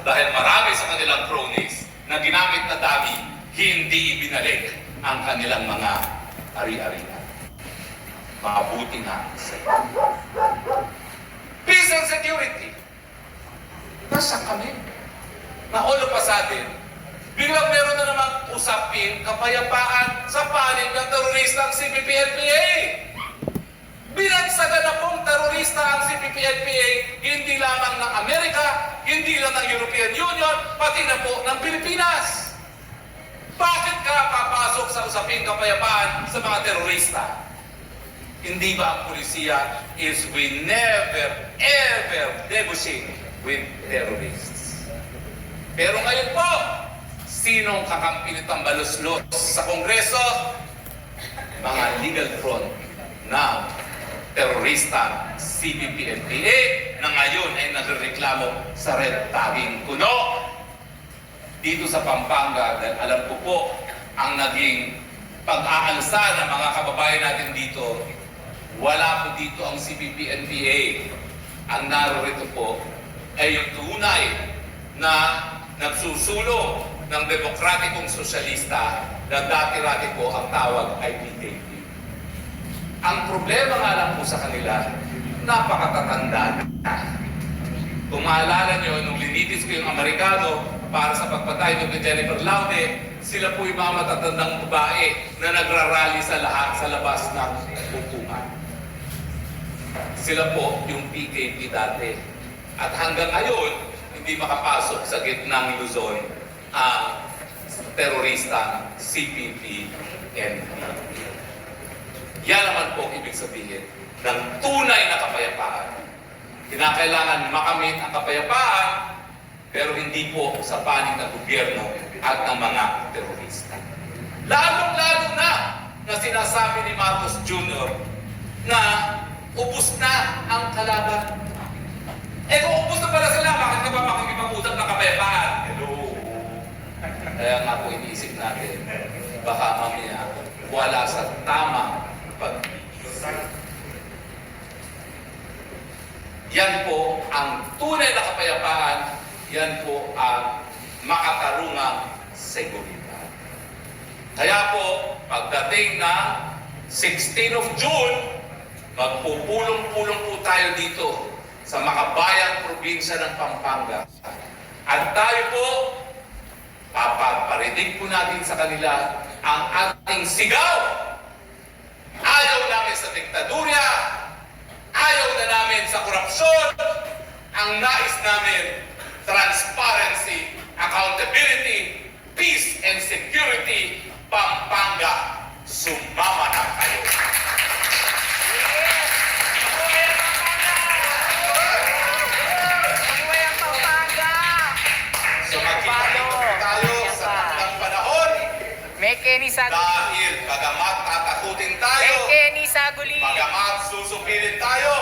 dahil marami sa kanilang cronies na ginamit na dami, hindi ibinalik ang kanilang mga ari-arian. Mabuti nga sa iyo. Peace and security. Nasaan kami? Na all of a sudden, biglang meron na namang usapin, kapayapaan sa panig ng terorista ang CPP-NPA. Binagsagan na pong terorista ang CPP-NPA, hindi lamang ng Amerika, hindi lang ng European Union, pati na po ng Pilipinas. Bakit ka papasok sa usaping kapayapaan sa mga terorista? Hindi ba ang pulisiya is we never, ever negotiate with terrorists? Pero ngayon po, sinong kakampi nitong baluslos sa Kongreso? Mga legal front ng terorista CPP-NPA na ngayon ay nagreklamo sa red tagging kuno. Dito sa Pampanga, dahil alam ko po ang naging pag-aalsa ng mga kababayan natin dito, wala po dito ang CPP-NPA. Ang narito po ay yung tunay na nagsusulong ng demokratikong sosyalista na dati-rati po ang tawag ay PKP. Ang problema nga lang po sa kanila, napakatatanda na. Kung maalala nyo, nung linitis ko yung Amerikano para sa pagpatay ng Jennifer Laude, sila po yung mga matatandang babae na nagrarally sa lahat sa labas ng bungkungan. Sila po yung PKP dati. At hanggang ngayon, hindi makapasok sa gitnang Luzon ang terorista CPP-NPA. Yan naman po ibig sabihin ng tunay na kapayapaan. Kinakailangan makamit ang kapayapaan, pero hindi po sa panig ng gobyerno at ng mga terorista. Lalong-lalo na sinasabi ni Marcos Jr. na ubos na ang kalaban. Eh kung ubos na pala sila, bakit ka ba makikipag-usap ng kapayapaan? Hello. Kaya nga po iniisip natin, baka mamaya wala sa tamang pag-iisip. Yan po ang tunay na kapayapaan, yan po ang makatarungang seguridad. Kaya po, pagdating na 16 of June, magpupulong-pulong po tayo dito sa makabayang probinsya ng Pampanga. At tayo po, papaparinig po natin sa kanila ang ating sigaw. Ayaw namin sa diktadurya, ayaw na namin sa korupsyon, ang nais namin, transparency, accountability, peace and security. Pampanga, sumama na kayo. So magkita tayo sa takdang panahon. Dahil bagamat tatakutin tayo, bagamat susupirin tayo,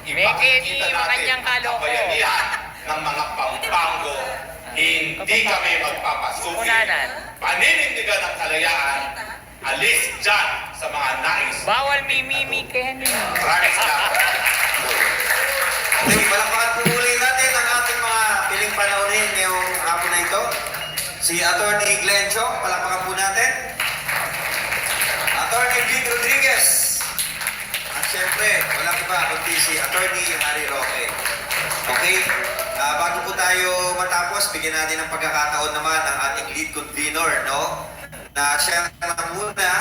ipakikita natin ang bayanihan ng mga Pampango. Hindi kami magpapasuki. Paninindigan ng kalayaan, alis dyan sa mga nais. Bawal mimimi-ken. Maraming salamat. Okay, palakpakan po muli natin ang ating mga piling panaunin ngayong hapon na ito. Si Atty. Glenn Chong, palakpakan po natin. Atty. Vic Rodriguez. At syempre, walang iba kundi si Atty. Harry Roque. Okay, bago po tayo matapos, bigyan natin ng pagkakataon naman ang ating lead convener, no? Na siya naman muna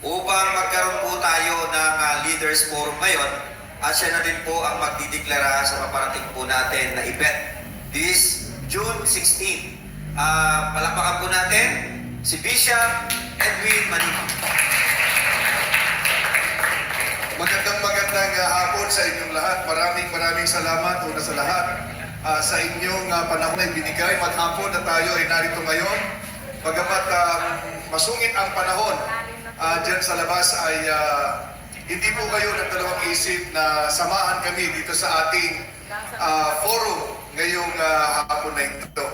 upang magkaroon po tayo ng Leaders Forum ngayon. At siya na din po ang magdideklara sa paparating po natin na event this June 16. Palakpakan po natin si Bishop Edwin Manima. Magandang hapon sa inyong lahat. Maraming salamat una sa lahat sa inyong panahon na binigay. Maghapon na tayo ay narito ngayon. Bagamat masungit ang panahon dyan sa labas ay hindi po kayo nagdalawang isip na samahan kami dito sa ating forum ngayong hapon na ito.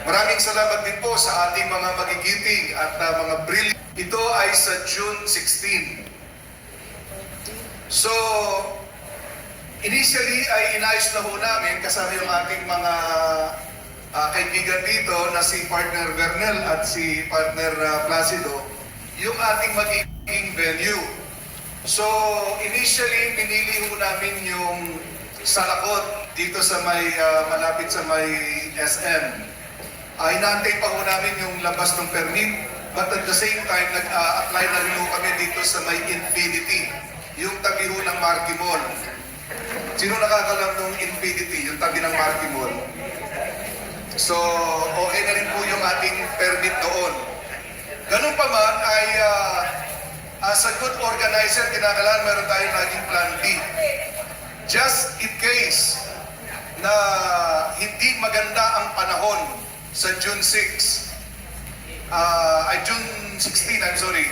Maraming salamat din po sa ating mga magigiting at mga brilliant. Ito ay sa June 16. So, initially ay inayos na ho namin kasama yung ating mga kaibigan dito na si partner Vernel at si partner Placido, yung ating magiging venue. So, initially, pinili ho namin yung Salakot dito sa may, malapit sa may SM. Inaantay pa ho namin yung labas ng permit, but at the same time, nag-apply na rin ho kami dito sa may Infinity, yung tabi ho ng Marquee Mall. Sino nakakalam ng Infinity, yung tabi ng Marquee Mall? So, okay na rin po yung ating permit doon. Ganun pa man ay, as a good organizer, kinakailangan meron tayong naging plan B. Just in case na hindi maganda ang panahon sa June 6, June 16, I'm sorry.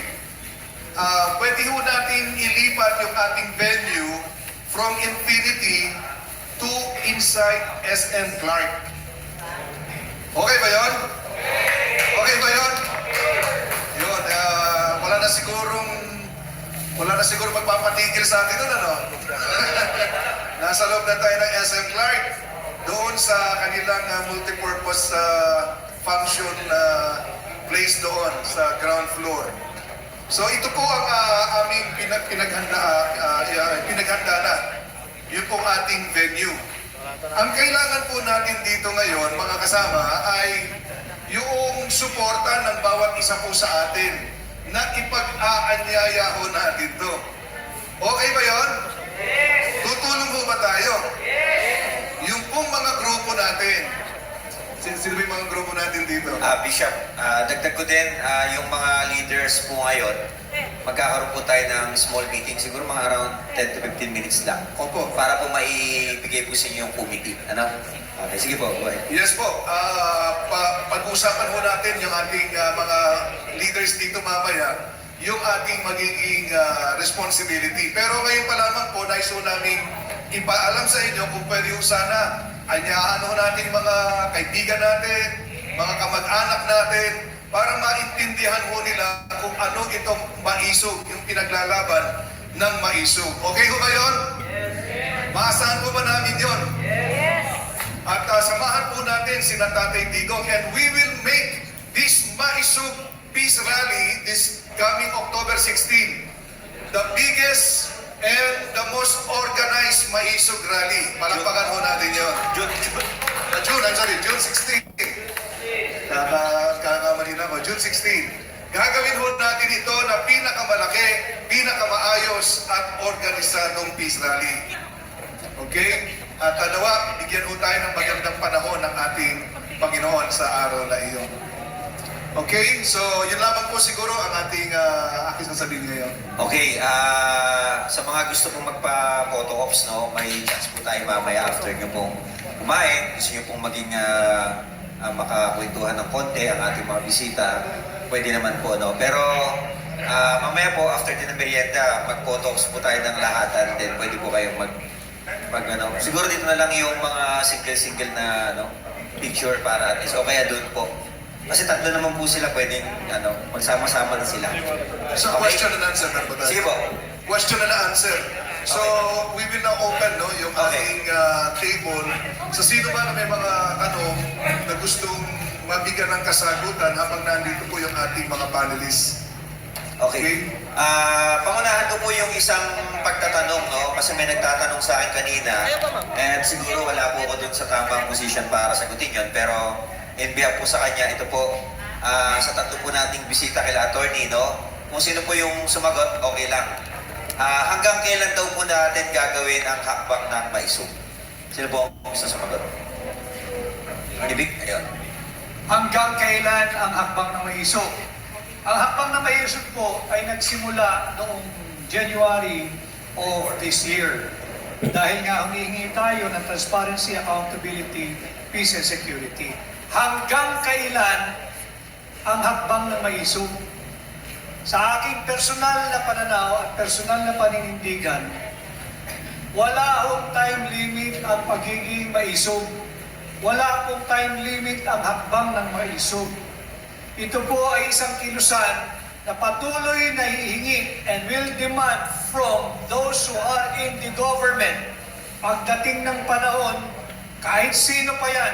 Pwede ho natin ilipat yung ating venue from Infinity to inside SM Clark. Okay ba yun? Okay ba yun? Yun, wala na siguro magpapatigil sa atin doon, ano? Nasa loob na tayo ng SM Clark, doon sa kanilang multipurpose function place doon sa ground floor. So ito po ang aming pinaghanda na. Yun po ating venue. Ang kailangan po natin dito ngayon, mga kasama, ay yung suporta ng bawat isa po sa atin na ipag-aanyaya ho natin to. Okay ba yun? Tutulong ho ba tayo? Yung pong mga grupo natin. Sino ba yung mga grupo natin dito? Bishop, dagdag ko din yung mga leaders po ngayon. Magkakaroon po tayo ng small meeting, siguro mga around 10 to 15 minutes lang. Opo. Para po maibigay po sa inyo yung committee. Ano? Okay, sige po, go ahead. Yes po. Pag-usapan ho natin yung ating mga leaders dito mamaya, yung ating magiging responsibility. Pero ngayon pa lamang po, nais ho namin ipaalam sa inyo kung pwede ho sana anyahan ho natin mga kaibigan natin, mga kamag-anak natin, para maintindihan ho nila kung ano itong maisog, yung pinaglalaban ng maisog. Okay ho ba yun? Yes. Maasahan po ba namin yun? Yes. At samahan po natin si Tatay Digong, and we will make this Maisog Peace Rally this coming October 16 the biggest and the most organized Maisog Rally. Palakpakan ho natin yun. June 16. Kakamali na ako. June 16. Gagawin ho natin ito na pinakamalaki, pinakamaayos at organisadong peace rally. Okay? At nawa, bigyan ho tayo ng magandang panahon ng ating Panginoon sa araw na iyon. Okay? So, yun lamang po siguro ang ating aking sasabihin ngayon. Okay, sa mga gusto pong magpa-photo ops, no, may chance po tayo mamaya after nyo pong kumain. Gusto nyo pong maging makakwentuhan ng konti ang ating mga bisita, pwede naman po, no? Pero mamaya po, after din ng merienda, mag-photo ops po tayo ng lahatan, then pwede po kayong siguro dito na lang yung mga single-single na picture para at least o kaya doon po. Kasi tatlo naman po sila pwedeng magsama-sama na sila. So, Okay. question and answer na po tayo. Sige po. Question and answer. So, we will now open yung ating table. Sa sino ba na may mga tanong na gustong mabigyan ng kasagutan habang nandito po yung ating mga panelists. Okay. Pangunahan ko po yung isang pagtatanong, no? Kasi may nagtatanong sa akin kanina. And siguro wala po ako dun sa tamang position para sagutin yun. Pero in behalf po sa kanya, ito po, sa tatlo po nating bisita kay attorney, no? Kung sino po yung sumagot, okay lang. Hanggang kailan daw po natin gagawin ang hakbang ng maisog? Sino po ang gusto sumagot? Ibig? Ayun. Hanggang kailan ang hakbang ng maisog? Ang hakbang ng maisog po ay nagsimula noong January of this year. Dahil nga humihingi tayo ng transparency, accountability, peace and security. Hanggang kailan ang hakbang ng maisog? Sa aking personal na pananaw at personal na paninindigan, wala hong time limit ang pagiging maisog. Wala pong time limit ang hakbang ng maisog. Ito po ay isang kilusan na patuloy na hihingi and will demand from those who are in the government. Pagdating ng panahon, kahit sino pa yan,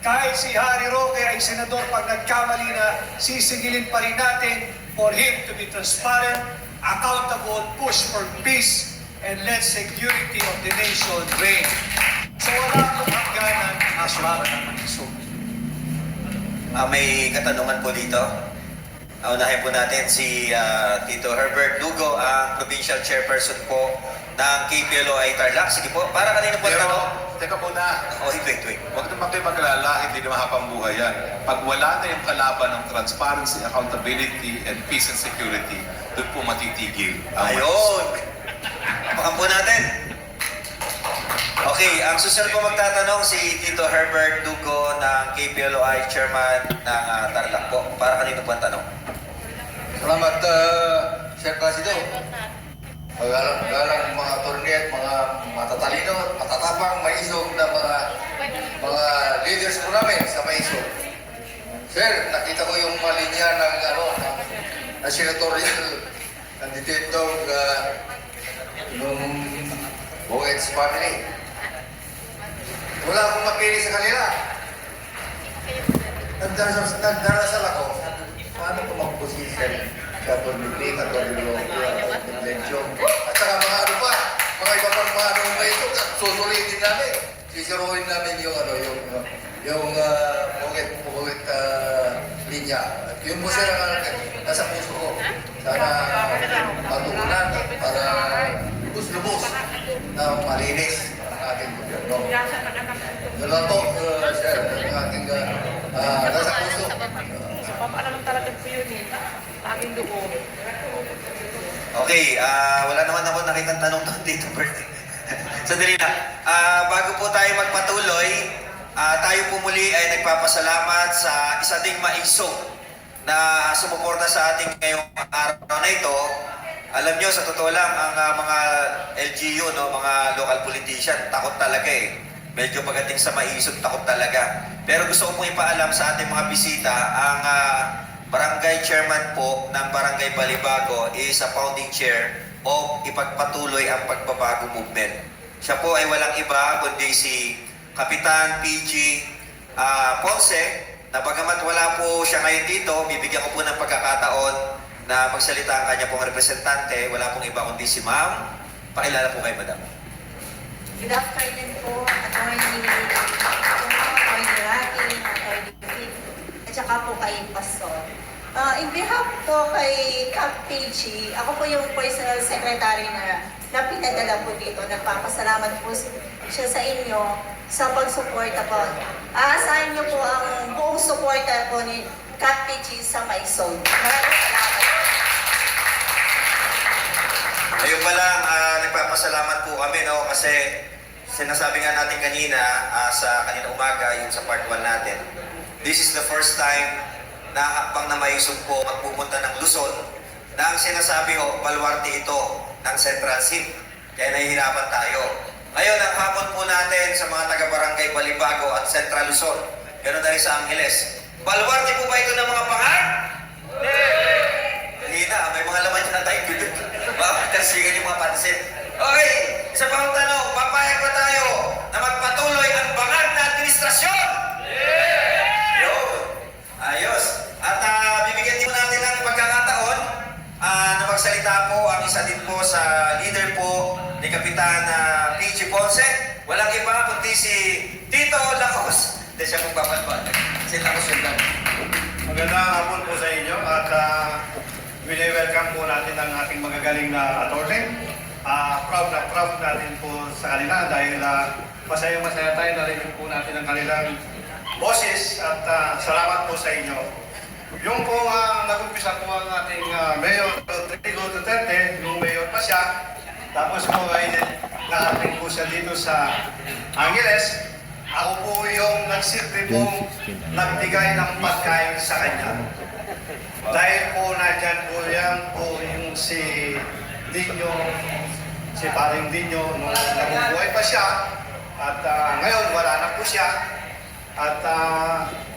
kahit si Harry Roque ay senador, pag nagkamali na, sisigilin pa rin natin for him to be transparent, accountable, push for peace, and let security of the nation reign. So wala akong hangganan ang aswaran ng Maisog. May katanungan po dito. Unahin po natin si Tito Herbert Lugo, ang provincial chairperson po ng KPLOI Tarlac. Sige po, para kanino po ang Pero, tanong? teka muna. Oh, wait. Huwag naman kayo mag-alala, hindi naman habang buhay yan. Pag wala na yung kalaban ng transparency, accountability, and peace and security, doon po matitigil. ang Ayun! Pakan po natin. Okay, ang susunod po magtatanong si Tito Herbert Lugo ng KPLOI Chairman ng Tarlac po. Para kanino po ang tanong? Salamat, Sir Placido. Magalang mga attorney at mga matatalino at matatapang maisog na mga leaders po namin sa maisog. Sir, nakita ko yung malinya ng na senatorial candidate nung Boet's family. Wala akong mapili sa kanila. Nagdarasal ako. Paano ko mag-position sa Tornibling at Torniblensyong? At saka mga ano pa, mga iba pang mga ano na ito, susulitin namin. Sisiruin namin yung Boet linya. At yun po sir ang nasa puso ko. Sana matugunan para lubos-lubos na malinis ang ating gobyerno. Yun lang po, sir, ang ating nasa puso. Papa naman talaga po yun eh. Laging doon. Okay, wala naman ako nakitang tanong doon dito, Bert. Sandali na. Bago po tayo magpatuloy, tayo po muli ay nagpapasalamat sa isa ding maisog na sumuporta sa ating ngayong araw na ito. Alam nyo, sa totoo lang, ang mga LGU, no, mga local politician, takot talaga eh. Medyo pagdating sa maisog, takot talaga. Pero gusto ko pong ipaalam sa ating mga bisita, ang barangay chairman po ng Barangay Balibago is a founding chair o ipagpatuloy ang pagbabago movement. Siya po ay walang iba kundi si Kapitan PG Ponce, na bagamat wala po siya ngayon dito, bibigyan ko po ng pagkakataon na magsalita ang kanya pong representante. Wala pong iba kundi si Ma'am. Pakilala po kay Madam. Good afternoon po, Atty. Rati, Atty. Pete, at saka po kay Pastor. In behalf po kay Cap PG, ako po yung personal secretary na pinadala po dito. Nagpapasalamat po siya sa inyo sa pagsuporta po. Aasahan niyo po ang buong suporta po ni Cap PG sa Maisog. Maraming salamat. Ayun pa lang, nagpapasalamat po kami, no, kasi sinasabi nga natin kanina, sa kanina umaga, yung sa part 1 natin, this is the first time na hakbang na maisog po magpupunta ng Luzon na ang sinasabi ho, baluarte ito ng Central SIM. Kaya nahihirapan tayo. Ngayon, ang hapon po natin sa mga taga-barangay Balibago at Central Luzon, ganoon na rin sa Angeles. Baluarte po ba ito ng mga pangat? Hindi na, may mga laman na tayo dito. Kasi yung mga pansit. Okay, isa pang tanong, papayag ba tayo na magpatuloy ang bangag na administrasyon? Yun. Ayos. At bibigyan din po natin ng pagkakataon na magsalita po ang isa din po sa leader po ni Kapitan PG Ponce. Walang iba kundi si Tito Lacos. Hindi siya magpapalpan. Si Lacos yun lang. Magandang hapon po sa inyo at welcome po natin ang ating magagaling na attorney. Proud natin po sa kanila dahil masaya tayo narinig po natin ang kanilang boses at salamat po sa inyo. Yung po nag-umpisa po ang ating Mayor Rodrigo Duterte, yung mayor pa siya, tapos po ay nakating po siya dito sa Angeles. Ako po yung nagsilbi pong nagbigay ng pagkain sa kanya. Dahil po nandyan po yan po yung si Dino, si Paring Dino, nung nabubuhay pa siya. At ngayon wala na po siya. At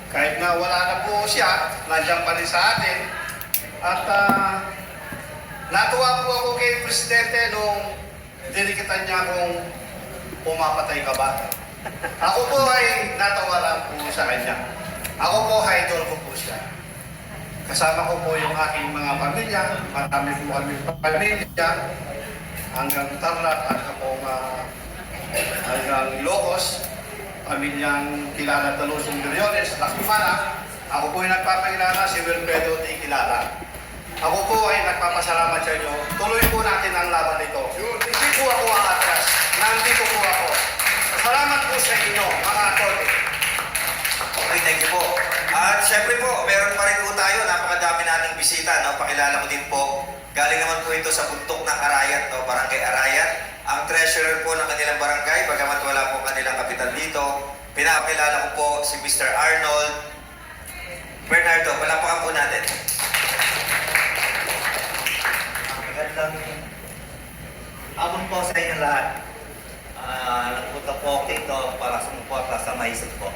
kahit na wala na po siya, nandiyan pa rin sa atin. At natuwa po ako kay Presidente nung dinikitan niya kung pumapatay ka ba. Ako po ay natawa lang po sa kanya. Ako po, idol ko po siya. Kasama ko po yung aking mga pamilya, marami po kami pamilya, hanggang Tarlac, hanggang Ilocos, pamilyang kilala Talusong Briones, Lacumana. Ako po ay nagpapakilala, si Wilfredo T. Kilala. Ako po ay nagpapasalamat sa inyo. Tuloy po natin ang laban nito. Hindi po ako aatras. Nandito po ako. Salamat po sa inyo, mga attorney. Okay, thank you po. At syempre po, meron pa rin po tayo, napakadami nating bisita, no? Pakilala ko din po. Galing naman po ito sa bundok ng Arayat, no? Barangay Arayat. Ang treasurer po ng kanilang barangay, bagamat wala po kanilang kapitan dito. Pinapakilala ko po si Mr. Arnold Bernardo. Palapakan po natin. Magandang hapon po sa inyo lahat. Nagpunta po ako dito para sumuporta sa maisip po.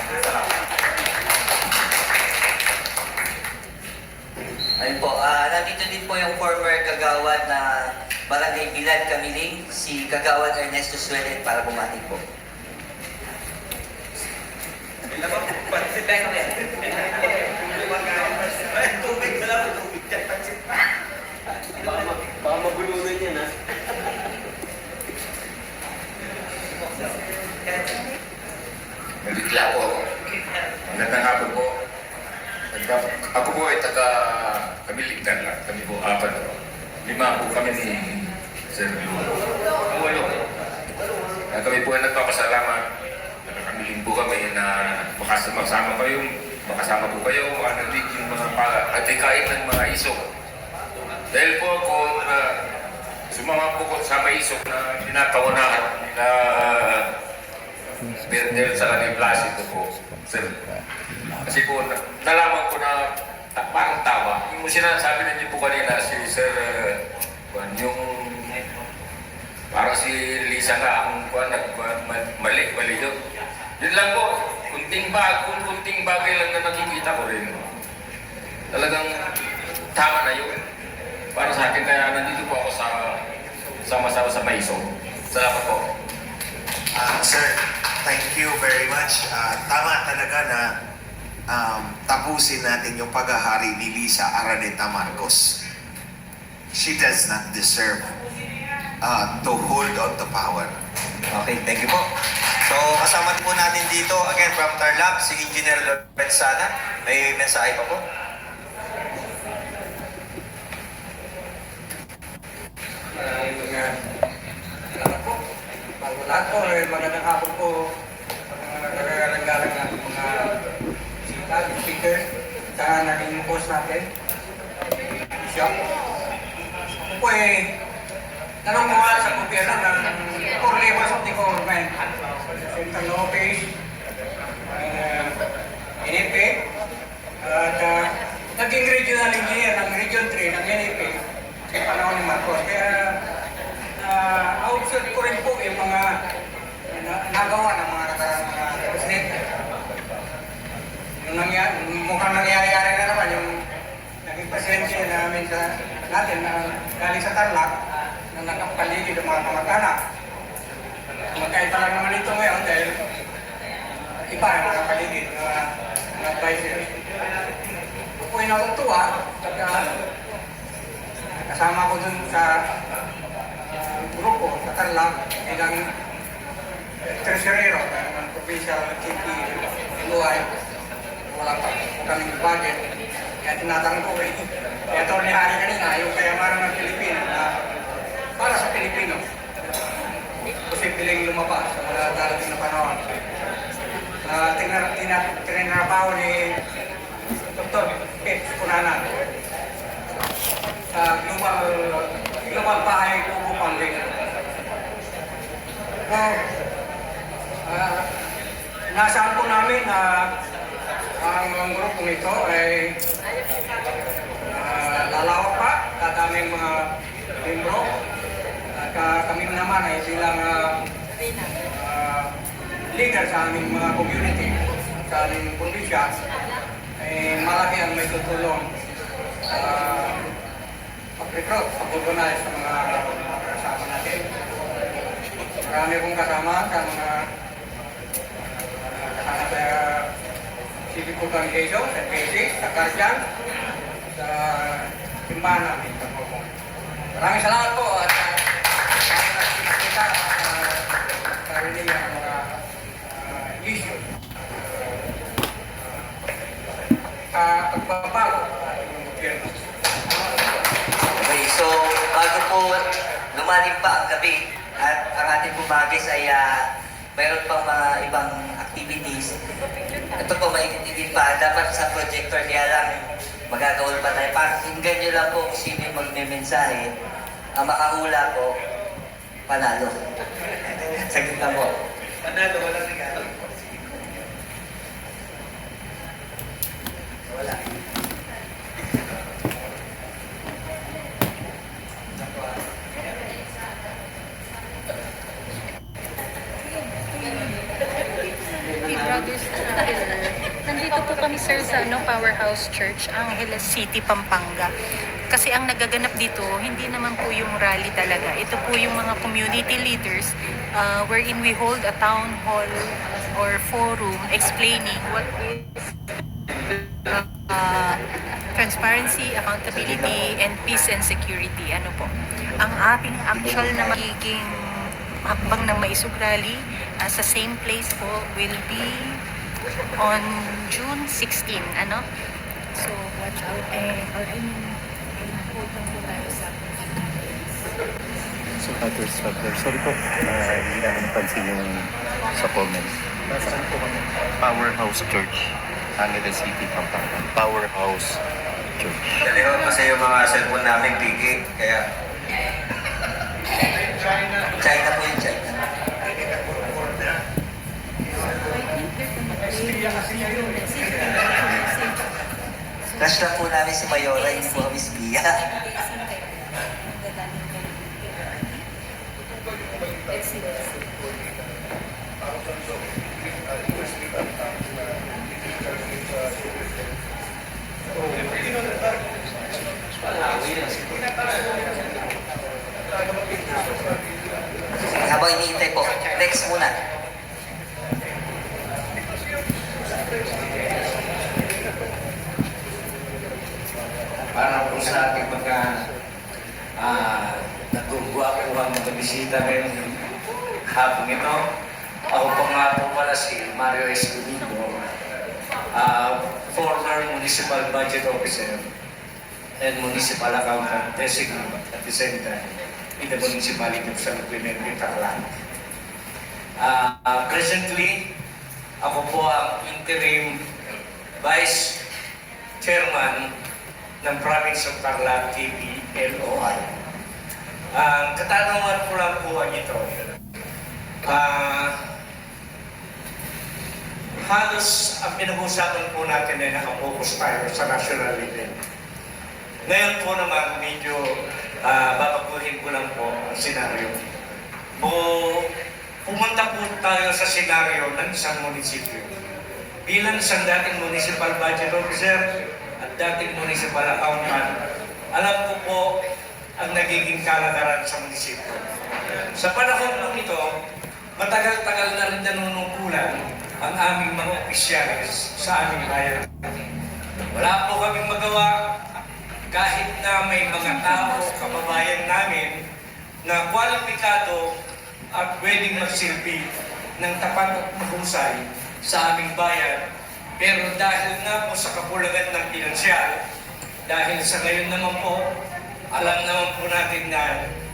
Salamat. Ayun po, nandito din po yung former kagawad na Barangay Bilad Kamiling, si Kagawad Ernesto Suelen para bumati po. Baka mabulunan yan, ha? Nanditla po ako. Magandang hapon po. Ako po ay taga Kamiligtan lang. Kami po apat. 5 po kami ni Sir Lulo. Kami po ay nagpapasalamat. Nakakamiling po kami na makasama kayo. Makasama po kayo. Naglig yung mga pagkain ng mga isok. Dahil po ako sumama po ko sa mga isok na tinatawanan nila Berdel sa kanil Placido po, sir. Kasi po, nalaman ko na parang tawa. Yung sinasabi na niyo po kanina, si Sir, yung parang si Lisa nga ang mali yun. Yun lang po, kunting bagay lang na nakikita ko rin. Talagang tama na yun. Para sa akin, kaya nandito po ako sama-sama sa Maiso. Salamat po. Sir, thank you very much. Tama talaga na tapusin natin yung paghahari ni Lisa Araneta Marcos. She does not deserve to hold on to power. Okay, thank you po. So, kasama po natin dito, again, from Tarlac, si Engineer Lorenzana. May mensahe pa po? Salamat po. Bago lahat po, magandang hapon po. Nagagalang-galang na mga speaker sa naging post natin. Siya. Ako po nanunguha sa gobyerno ng 4 levels of the government. Central Office, NFA, at naging regional engineer ng Region 3 ng NFA sa panahon ni Marcos. Kaya na-observe ko rin po yung mga nagawa ng mga nakarang presidente. Mukhang nangyayari na naman yung naging presidente namin sa natin na galing sa Tarlac na nakapaligid ng mga kamag-anak. Magkaiba lang naman ito ngayon dahil iba ang nakapaligid ng advisors. Ako po ay natutuwa at kasama ko dun sa grupo sa Tarlac bilang treasurero ng provincial KP Luay. Wala pa kaming budget. Kaya tinatanong ko kaya ito ni Hari kanina, yung kayamanan ng Pilipino na para sa Pilipino. Posibleng lumabas sa mga darating na panahon. Tinrabaho ni Dr. Pete Cunanan sa Global Bahay Kubo Foundation. Nasaan po namin na ang grupong ito ay lalawak pa, dadaming mga membro. At kami naman ay bilang leader sa aming mga community, sa aming probinsya, ay malaki ang may tutulong pag-recruit, pag-organize sa mga kasama natin. Marami pong kasama sa mga kasama sa Siliputan Quezon, sa Quezon, sa Karjan, sa simbahan namin. Maraming salamat po at kita sarili ang mga issue sa pagbabago ng gobyerno. Okay, so bago po lumalim pa ang gabi at ang ating pumagis ay mayroon pang mga ibang activities. Ito po maintindihin pa, dapat sa projector niya lang magagawin pa tayo. Pakinggan nyo lang po kung sino yung magme-mensahe. Ang makahula po, panalo. Saglit lang po. Panalo, walang regalo. Wala. Brothers, nandito po kami sir sa Powerhouse Church, Angeles City, Pampanga. Kasi ang nagaganap dito, hindi naman po yung rally talaga. Ito po yung mga community leaders wherein we hold a town hall or forum explaining what is transparency, accountability, and peace and security. Ano po? Ang ating actual na magiging hakbang ng Maisog Rally sa same place po will be on June 16. Ano? So, watch out. Hold lang po tayo sa So, Father, sorry po, hindi namin napansin yung sa comments. Nasaan po kami? Powerhouse Church, Angeles City, Pampanga. Powerhouse Church. Dali ho, kasi yung mga cellphone namin pigi, kaya... China po yung China. Crush lang po namin si Mayora, hindi po kami si Bia. Habang iniintay po, next muna. Para po sa ating mga natungguan po ang mga bisita ngayong hapong ito. Ako po nga po pala si Mario Escobido, former Municipal Budget Officer and Municipal Accountant designate at the same time in the Municipality of San Clemente, Tarlac. Presently, ako po ang interim Vice Chairman ng Province of Tarlac, KPLOI. Ang katanungan ko lang po ang ito. Halos ang pinag-usapan po natin ay nakapokus tayo sa national level. Ngayon po naman medyo babaguhin ko lang po ang senaryo. Pumunta po tayo sa senaryo ng isang munisipyo. Bilang isang dating municipal budget officer at dating municipal accountant, alam ko po ang nagiging kalagaran sa munisipyo. Sa panahon po ito, matagal-tagal na rin nanunungkulan ang aming mga opisyalis sa aming bayan. Wala po kaming magawa kahit na may mga tao, kababayan namin, na kwalipikado at pwedeng magsilbi ng tapat at mahusay sa aming bayan. Pero dahil nga po sa kakulangan ng pinansyal, dahil sa ngayon naman po, alam naman po natin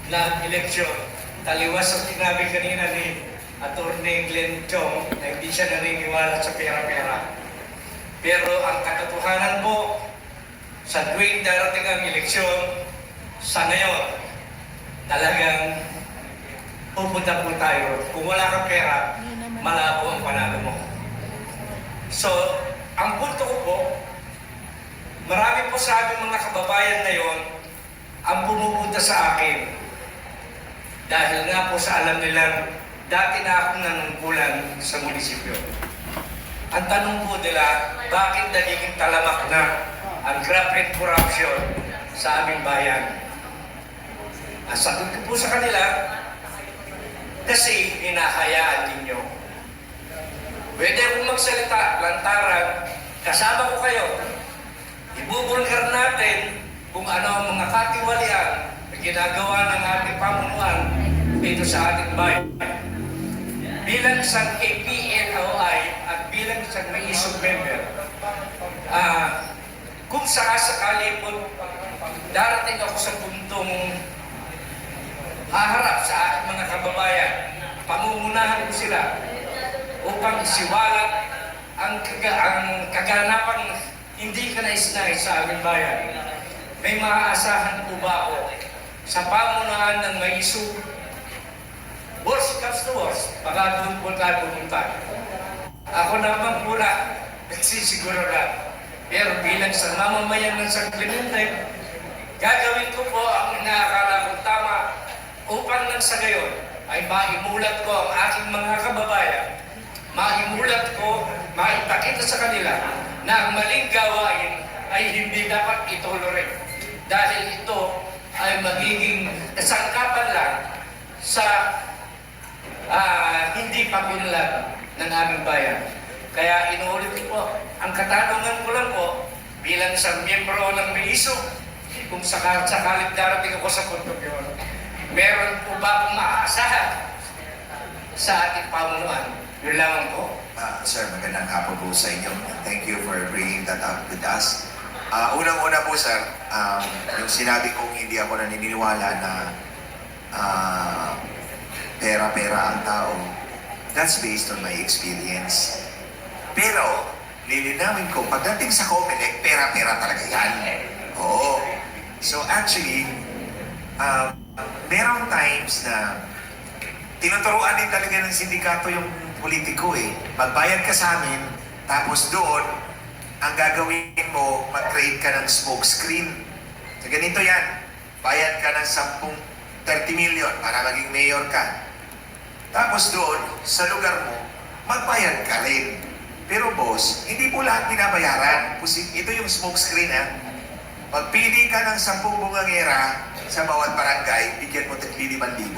na eleksyon, taliwas ang sinabi kanina ni Atty. Glenn Chong na hindi siya naniniwala sa pera-pera. Pero ang katotohanan po, sa tuwing darating ang eleksyon, sa ngayon, talagang pupunta po tayo. Kung wala kang pera, malabo ang panalo mo. So, ang punto ko po, marami po sa aming mga kababayan ngayon ang pumupunta sa akin. Dahil nga po sa alam nilang dati na akong nanungkulan sa munisipyo. Ang tanong po nila, bakit nagiging talamak na ang graft and corruption sa aming bayan? Ang sagot ko po sa kanila, kasi hinahayaan ninyo. Pwede akong magsalita, lantaran, kasama ko kayo. Ibubulgar natin kung ano ang mga katiwalian na ginagawa ng ating pamunuan dito sa ating bayan. Bilang isang KPNOI at bilang isang may isang member, kung sakasakali po darating ako sa puntong haharap sa aking mga kababayan, pamumunahan ko sila upang isiwalat ang kaganapang hindi ka nais-nais sa aming bayan. May maaasahan po ba ako sa pamunuan ng may isu? Worst comes to worst, baka doon po tayo pumunta. Ako naman po na nagsisiguro na. Pero bilang sa mamamayan ng San Clemente, gagawin ko po ang inaakala kong tama upang nang sa gayon ay maimulat ko ang aking mga kababayan. Maimulat ko, maipakita sa kanila na ang maling gawain ay hindi dapat ituloy. Dahil ito ay magiging sangkapan lang sa hindi pagunlad ng aming bayan. Kaya inuulit ko po, ang katanungan ko lang po, bilang isang miyembro ng MISO, kung sakalit darating ako sa puntong yun, meron po ba akong maaasahan sa ating pamunuan? Yun lamang po. Sir, magandang hapon po sa inyo. Thank you for bringing that up with us. Unang-una po, sir, yung sinabi kong hindi ako naniniwala na pera-pera ang tao, that's based on my experience. Pero, lilinawin ko, pagdating sa Comelec, pera-pera talaga yan. Oo. So actually, merong times na tinuturuan din talaga ng sindikato yung politiko eh. Magbayad ka sa amin, tapos doon, ang gagawin mo, mag-create ka ng smoke screen. So ganito yan, bayad ka ng 30 million para maging mayor ka. Tapos doon, sa lugar mo, magbayad ka rin. Pero boss, hindi po lahat binabayaran. Ito yung smoke screen ha. Pagpili ka ng 10 bungangera sa bawat barangay, bigyan mo 5,000.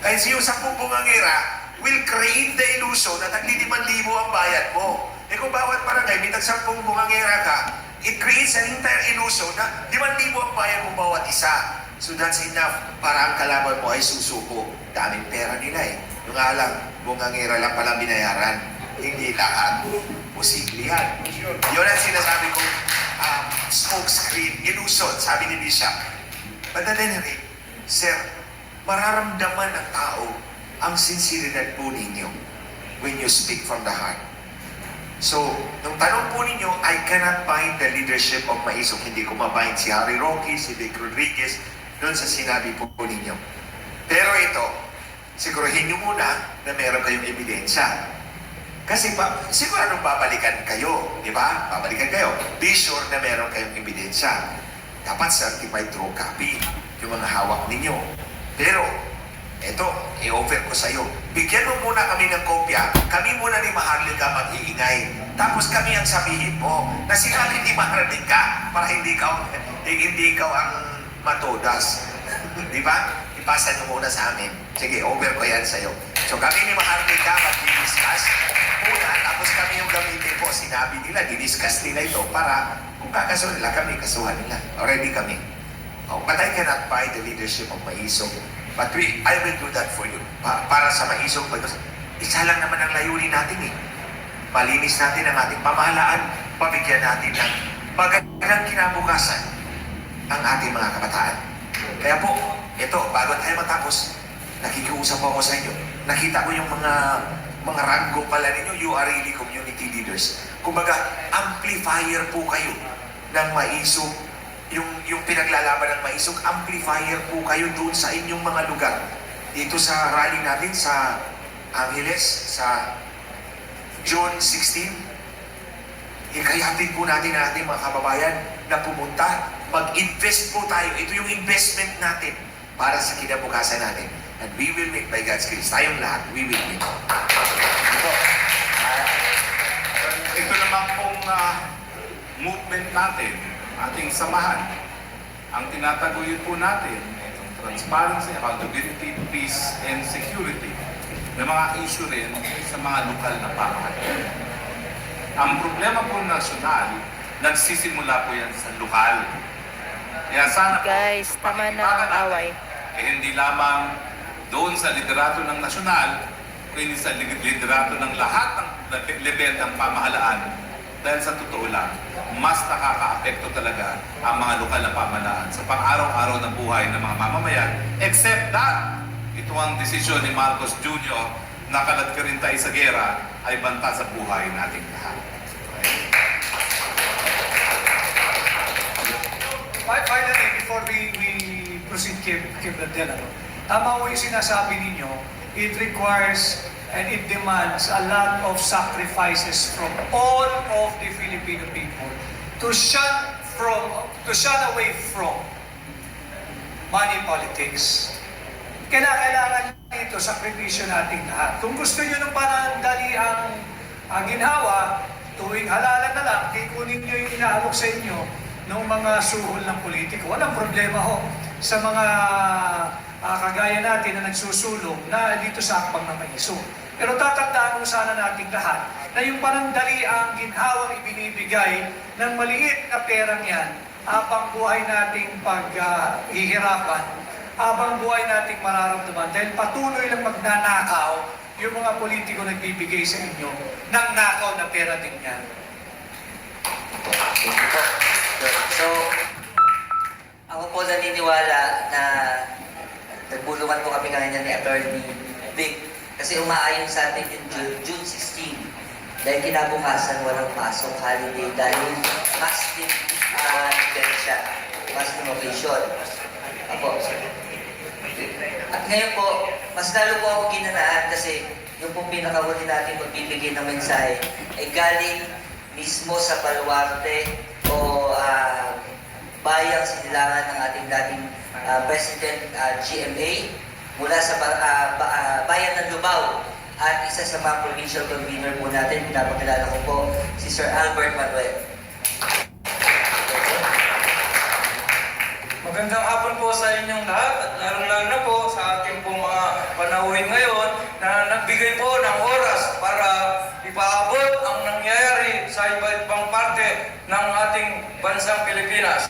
Kasi yung 10 bungangera will create the illusion na 5,000 ang bayad mo. Eh kung bawat barangay, may 10 bungangera ka, it creates an entire illusion na 5,000 ang bayad mo bawat isa. So that's enough para ang kalaban mo ay susuko. Daming pera nila eh. Yung alam, bungangera lang pala binayaran. Hindi lahat. Posible yan. Yun ang sinasabi ko, smoke screen, illusion, sabi ni Bishop. But at any rate, sir, mararamdaman ng tao ang sinseridad po ninyo when you speak from the heart. So, nung tanong po ninyo, I cannot find the leadership of Maisog. Hindi ko mabind si Harry Roque, si Dick Rodriguez, doon sa sinabi po ninyo. Pero ito, siguruhin nyo muna na meron kayong ebidensya. Kasi siguradong babalikan kayo, di ba? Babalikan kayo. Be sure na meron kayong ebidensya. Dapat certified true copy yung mga hawak ninyo. Pero, ito, i-offer ko sa'yo. Bigyan mo muna kami ng kopya. Kami muna ni Maharlika mag-iingay. Tapos kami ang sabihin mo na sinabi ni Maharlika para hindi ikaw ang matodas. Di ba? Ipasa nyo muna sa amin. Sige, offer ko yan sa'yo. So kami ni Maharlika mag-discuss muna, tapos kami yung gamitin po. Sinabi nila, di-discuss nila ito para kung kakasuhan nila kami, kasuhan nila. Already kami. But I cannot buy the leadership of Maisog. But I will do that for you. Para sa Maisog, isa lang naman ang layunin natin eh. Malinis natin ang ating pamahalaan, pabigyan natin ng magandang kinabukasan ang ating mga kabataan. Kaya po, ito, bago tayo matapos, nakikiusap ako sa inyo. Nakita ko yung mga rango pala ninyo, you are really community leaders. Kumbaga, amplifier po kayo ng Maisog. Yung pinaglalaban ng Maisog, amplifier po kayo doon sa inyong mga lugar. Dito sa rally natin sa Angeles, sa June 16, ikayatin po natin ang ating mga kababayan na pumunta. Mag-invest po tayo. Ito yung investment natin para sa kinabukasan natin. And we will make by God's grace. Tayong lahat, we will make. Ito naman pong movement natin, ating samahan, ang tinataguyod po natin, itong transparency, accountability, peace, and security, na mga issue rin sa mga lokal na pamahalaan. Ang problema po nasyonal, nagsisimula po yan sa lokal. Kaya sana po, Guys, tama na ang away. hindi lamang doon sa liderato ng nasyonal, kundi sa liderato ng lahat ng level ng pamahalaan. Dahil sa totoo lang, mas nakaka-apekto talaga ang mga lokal na pamahalaan sa pang-araw-araw na buhay ng mga mamamayan. Except that, ito ang desisyon ni Marcos Jr. na kalat ka rin tayo sa gera ay banta sa buhay nating lahat. Finally, before we proceed, Kim Blandel, tama mo yung sinasabi ninyo, it requires and it demands a lot of sacrifices from all of the Filipino people to shun away from money politics. Kailangan ito, sakripisyo nating lahat. Kung gusto nyo ng panandali ang ginhawa, tuwing halalan na lang, kunin nyo yung inaalok sa inyo ng mga suhol ng politiko. Walang problema ho sa mga kagaya natin na nagsusulong na dito sa akbang ng maiso. Pero tatandaan mo sana nating lahat na yung panandali ang ginhawang ibinibigay ng maliit na perang yan habang buhay nating paghihirapan, habang buhay nating mararamdaman dahil patuloy lang magnanakaw yung mga politiko nagbibigay sa inyo ng nakaw na pera din yan. So, ako po naniniwala na nagbulungan po kami kanina ni Attorney Vic kasi umaayon sa atin yung June 16 dahil kinabukasan walang pasok holiday dahil mass din event siya, mass din occasion. Apo. At ngayon po, mas lalo po ako ginanahan kasi yung pong pinakahuli natin magbibigay ng mensahe ay galing mismo sa baluarte o bayang sinilangan ng ating dating President GMA mula sa bayan ng Lubao at isa sa mga provincial convener po natin, pinapakilala ko po si Sir Albert Manuel. Magandang hapon po sa inyong lahat at lalo-lalo na po sa ating pong mga panauhin ngayon na nagbigay po ng oras para ipaabot ang nangyayari sa iba't ibang parte ng ating bansang Pilipinas.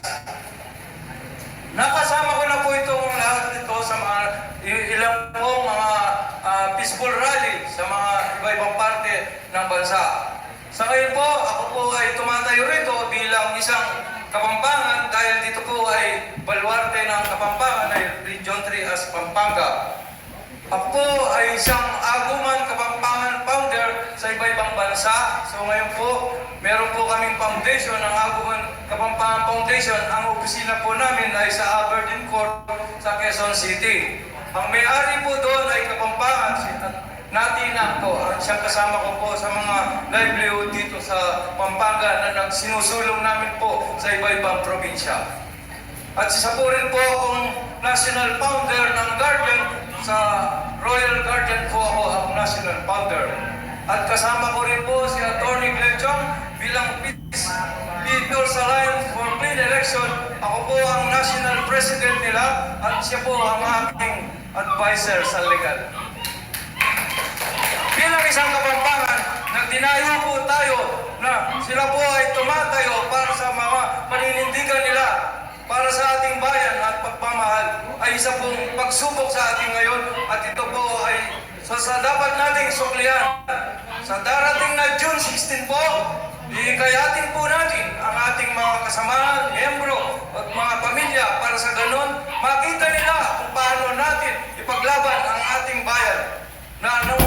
Nakasama ko na po itong lahat ito sa mga ilang pong mga peaceful rally sa mga iba-ibang parte ng bansa. Sa ngayon po, ako po ay tumatayo rito bilang isang Kapampangan dahil dito po ay baluarte ng Kapampangan ay Region 3 as Pampanga. Ako po ay isang Aguman Kapampangan founder sa iba-ibang bansa. So ngayon po, meron po kaming foundation ng Aguman Kapampangan Foundation. Ang opisina po namin ay sa Aberdeen Court sa Quezon City. Ang may-ari po doon ay Kapampangan, si Natina po. Siyang kasama ko po sa mga livelihood dito sa Pampanga na sinusulong namin po sa iba-ibang probinsya. At isa po rin po akong national founder ng Guardian. Sa Royal Guardian po ako ang national founder. At kasama ko rin po si Attorney Glenn Chong bilang People's Alliance for Clean Election. Ako po ang national president nila at siya po ang aking advisor sa legal. Bilang isang Kapampangan, nagdinayo po tayo na sila po ay tumatayo para sa mga paninindigan nila para sa ating bayan at pagmamahal ay isa pong pagsubok sa ating ngayon at ito po ay sa dapat nating suklihan. Sa darating na June 16 po, hikayatin po natin ang ating mga kasamahan, miyembro at mga pamilya para sa ganun makita nila kung paano natin ipaglaban ang ating bayan. Nung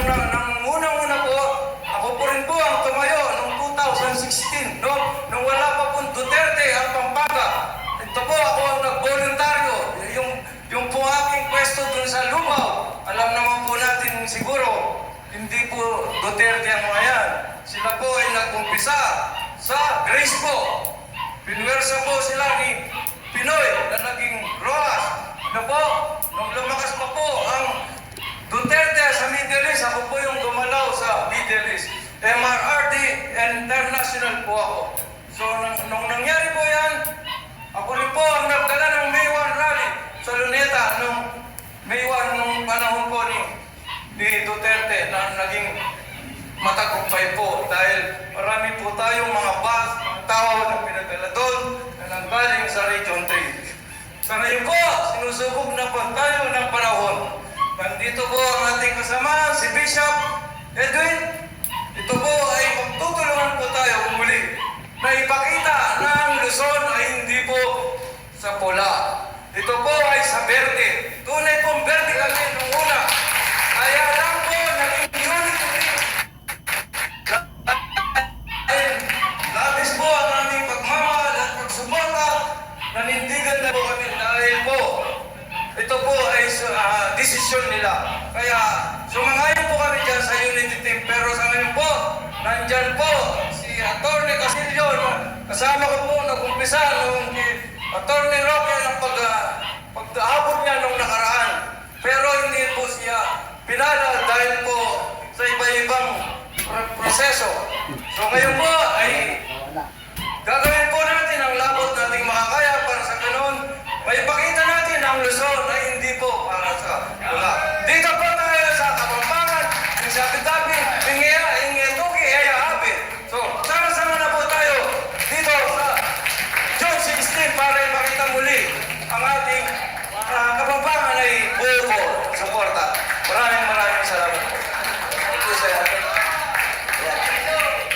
unang-una po, ako po rin po ang tumayo noong 2016, nung wala pa pong Duterte ang Pampanga. Ito po ako ang nag-voluntaryo, yung po aking pwesto dun sa Lubao. Alam naman po natin siguro, hindi po Duterte ang mga yan. Sila po ay nag-umpisa sa Grace po. Pinwersa po sila ni Pinoy na naging Rojas. Na po, nung lumakas pa po ang Duterte sa Middle East, ako po yung gumalaw sa Middle East. MRRD International po ako. So, nung nangyari po yan, ako rin po ang nagdala ng May 1 rally sa Luneta nung May 1 nung panahon po ni Duterte na naging matagumpay po dahil marami po sumusubok na po tayo ng panahon. Nandito po ang ating kasama, si Bishop Edwin. Ito po ay magtutulungan po tayo muli na ipakita na ang Luzon ay hindi po sa pula. Ito po ay sa berde. Tunay pong berde kami nung una. Kaya lang po, naging unity. Labis po ang aming pagmamahal at pagsuporta. Nanindigan na po kami dahil po ito po ay desisyon nila. Kaya sumangayon po kami dyan sa unity team. Pero sa ngayon po, nandyan po si Atty. Casillo. Kasama ko po nag-umpisa nung Atty. Roque ng pag-aabot niya nung nakaraan. Pero hindi po siya pinala dahil po sa iba-ibang proseso. So ngayon po ay gagawin po natin ang labot nating makakaya para sa ganun. May ipakita natin ang Luzon ay hindi po para sa wala. Dito po tayo sa Kapampangan, yung sabi-tabi, ingetuki, hayahabi. So, sama-sama na po tayo dito sa June 16 para ipakita muli ang ating Kapampangan ay buo po suporta. Maraming salamat po. Thank you, sir.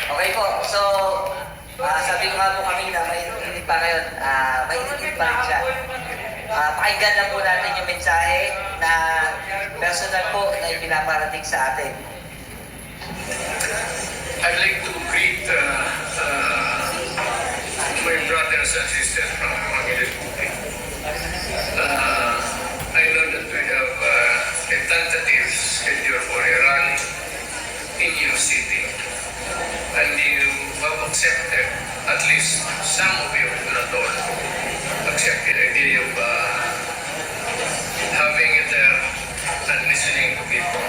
Okay po, so sabi ko nga po kami na mainit pa ngayon, mainit pa rin siya. Pakinggan lang po natin yung mensahe na personal po na ipinaparating sa atin. I'd like to greet my brothers and sisters from Mangilit. I know that we have a tentative schedule for a rally in your city. And you have accepted, at least some of you, not all, accepted the idea of having it there and listening to people.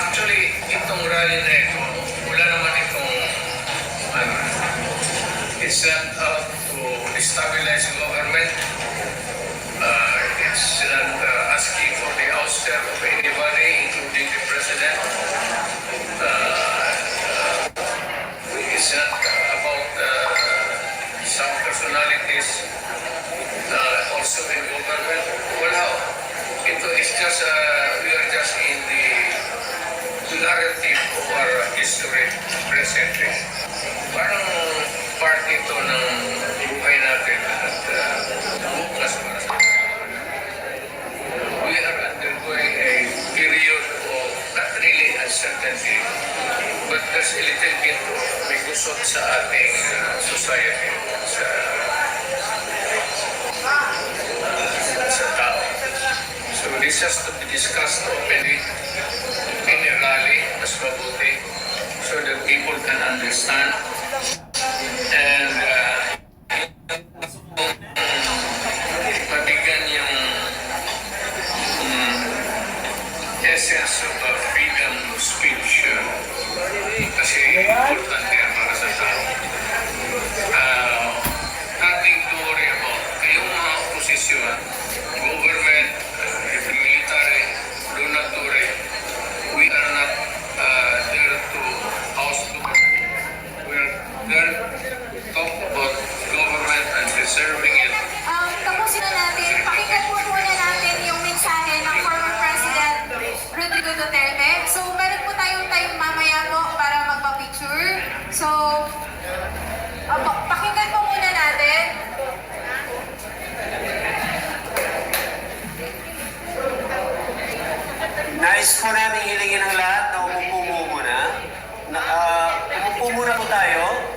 Actually, itong rally na ito, wala naman itong, it's not out to destabilize the government. It's not asking for the ouster of anybody, including the president. It's not about some personalities also in government. Wala. Ito is just, we are just in the narrative of our history presently. Parang part ito ng buhay natin at bukas para sa we are undergoing a period of not really uncertainty, but there's a little bit of may gusot sa ating society, sa tao. So this has to be discussed openly in a rally, mas mabuti, so that people can understand and mabigyan yung essence of freedom of speech kasi important yan para sa tao. Nothing to worry about. Kayong mga oposisyon, government, military, do not worry. We are not there to house government. We are there to talk about government and preserving it. Tapusin na natin, pakinggan po muna natin yung mensahe ng former President Rodrigo Duterte. So, meron po tayong time mamaya po para magpa-picture. So, pakinggan po muna natin. Nais po namin hilingin ang lahat na umupo muna. Umupo muna po tayo.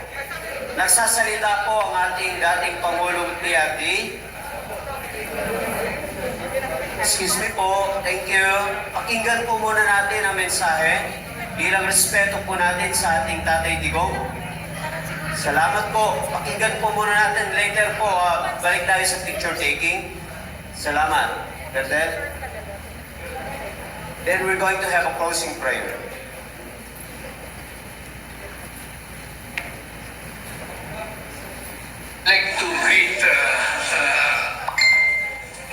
Nagsasalita po ang ating dating Pangulong PRD. Excuse me po, thank you. Pakinggan po muna natin ang mensahe bilang respeto po natin sa ating Tatay Digong. Salamat po. Pakinggan po muna natin. Later po, balik tayo sa picture taking. Salamat. Then we're going to have a closing prayer. I'd like to greet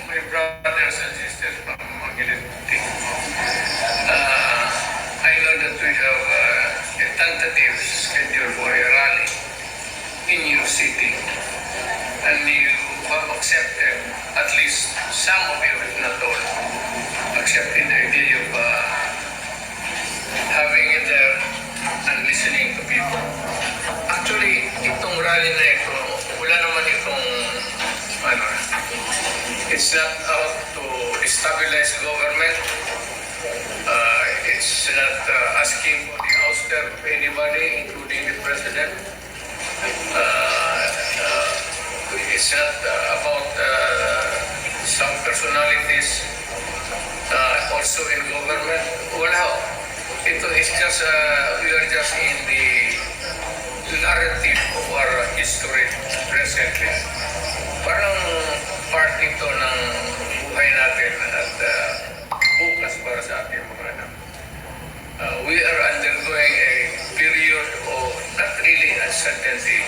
my brothers and sisters from Mangilit. I know that we have a tentative schedule for a rally in your city, and you have accepted, at least some of you is not out to destabilize government. It's not asking for the ouster of anybody, including the president. It's not about some personalities also in government. Wala ho. Ito is just, we are just in the narrative of our history presently. Parang part ito ng buhay natin at bukas para sa ating mga anak. We are undergoing a period of not really uncertainty,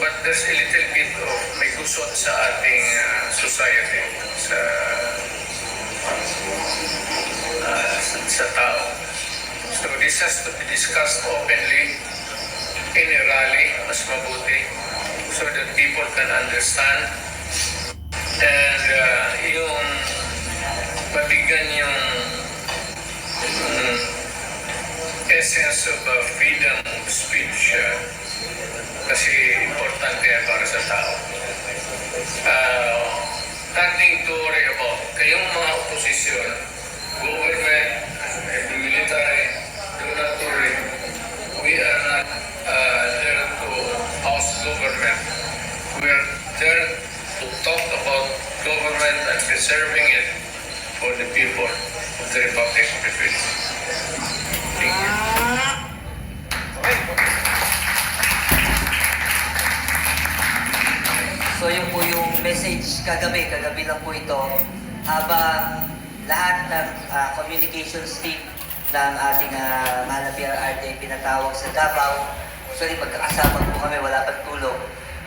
but there's a little bit of may gusot sa ating society, sa tao. So this has to be discussed openly in a rally, mas mabuti, so that people can understand and yung mabigyan yung essence of freedom of speech kasi importante yan para sa tao. Nothing to worry about. Kayong mga oposisyon, government, and the military, do not worry. We are not there to house government. We are there to talk about government and preserving it for the people of the Republic of the Philippines. Thank you. So yun po yung message kagabi lang po ito, habang lahat ng communications team ng ating mahal na PRRD pinatawag sa Davao. Actually, magkakasama po kami, wala pang tulog.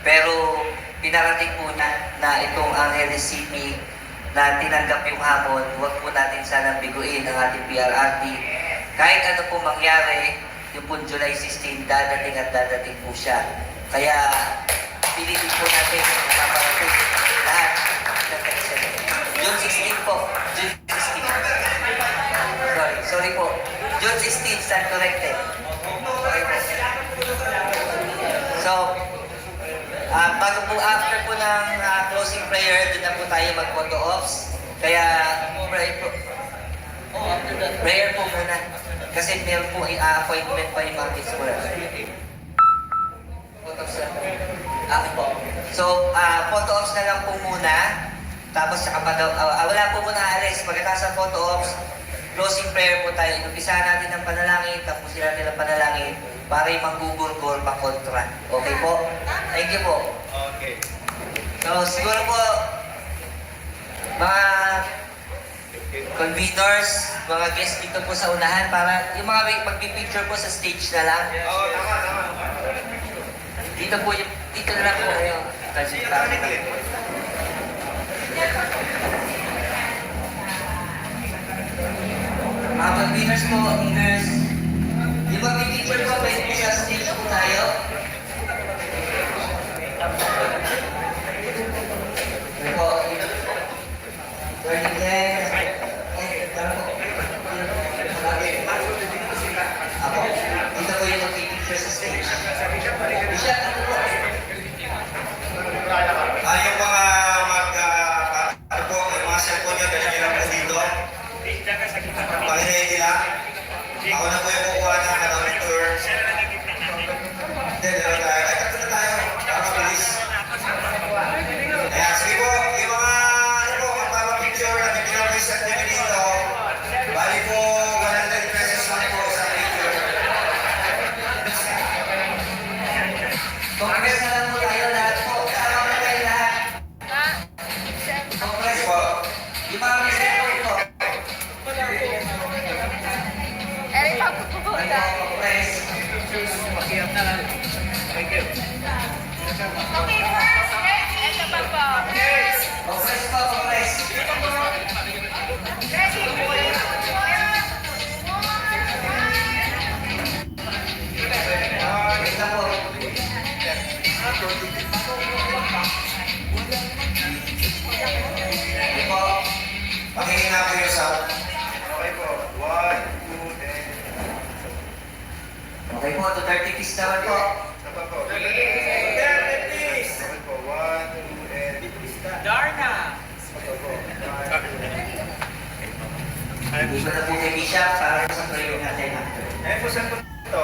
Pero pinarating po na itong Angeles City na tinanggap yung hamon, huwag po natin sanang biguin ang ating PRRD. Kahit ano po mangyari, yung po July 16, dadating at dadating po siya. Kaya pilitin po natin mapaparating lahat ng kaisay. June 16 po. June 16. Sorry po. June 16, stand corrected. Okay po. So, bago po after po ng closing prayer, doon na po tayo mag-photo ops. Kaya, prayer po muna. Kasi meron po appointment pa yung mga discourse. Photo ops na. Akin po. So, photo ops na lang po muna. Tapos, wala po muna alis. Pagkatapos ng photo ops, closing prayer po tayo. Inumpisahan natin ng panalangin, tapusin natin ang panalangin para yung manggugurgol, makontra. Okay po? Thank you po. Okay. So, siguro po, mga conveners, mga guests dito po sa unahan, para yung mga magpipicture po sa stage na lang. Oo, tama. Dito po, dito na lang po kayo. Mga conveners po, leaders, yung magpipicture po, pwede po sa stage po tayo. Ito po, ako, dito po yung magpipicture sa stage. Bishop, ito po. Yung mga cellphone nyo, dali nyo lang po dito. Pag-ready lang. Ako na po yung kukuha ng picture. Then, dalawa tayo. Ay, tatlo na tayo. Para mabilis. Ayan, sige po. Yung mga, magpapapicture na pinag-reset nyo dito. Bali po, 100 pesos lang po sa picture. Congress na lang po tayo lahat po. Kasama na tayo lahat. Congress po. Yung mga reservoir po. Eric, papupunta. Congress. Thank you. Okay, ito pa po. Congress po, Congress. Wait lang po. Sige po. Pakinggan na po yung sound. Okay po. 1, 2, and... Okay po, to 30 piece naman po. Sapa po. 30 please! Okay po. 1, 2, and... Darna! Okay po. Ikot na po kay Bishop para sa prayer natin. Ayun po, sir po ito.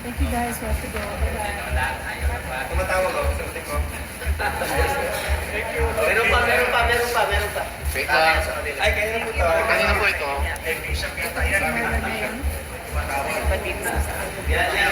Thank you guys. We have to go. Tumatawag ako, sagutin ko. Meron pa. Wait lang. Ay, kanina po ito. Kanina po ito. Bishop yata yan. Yan.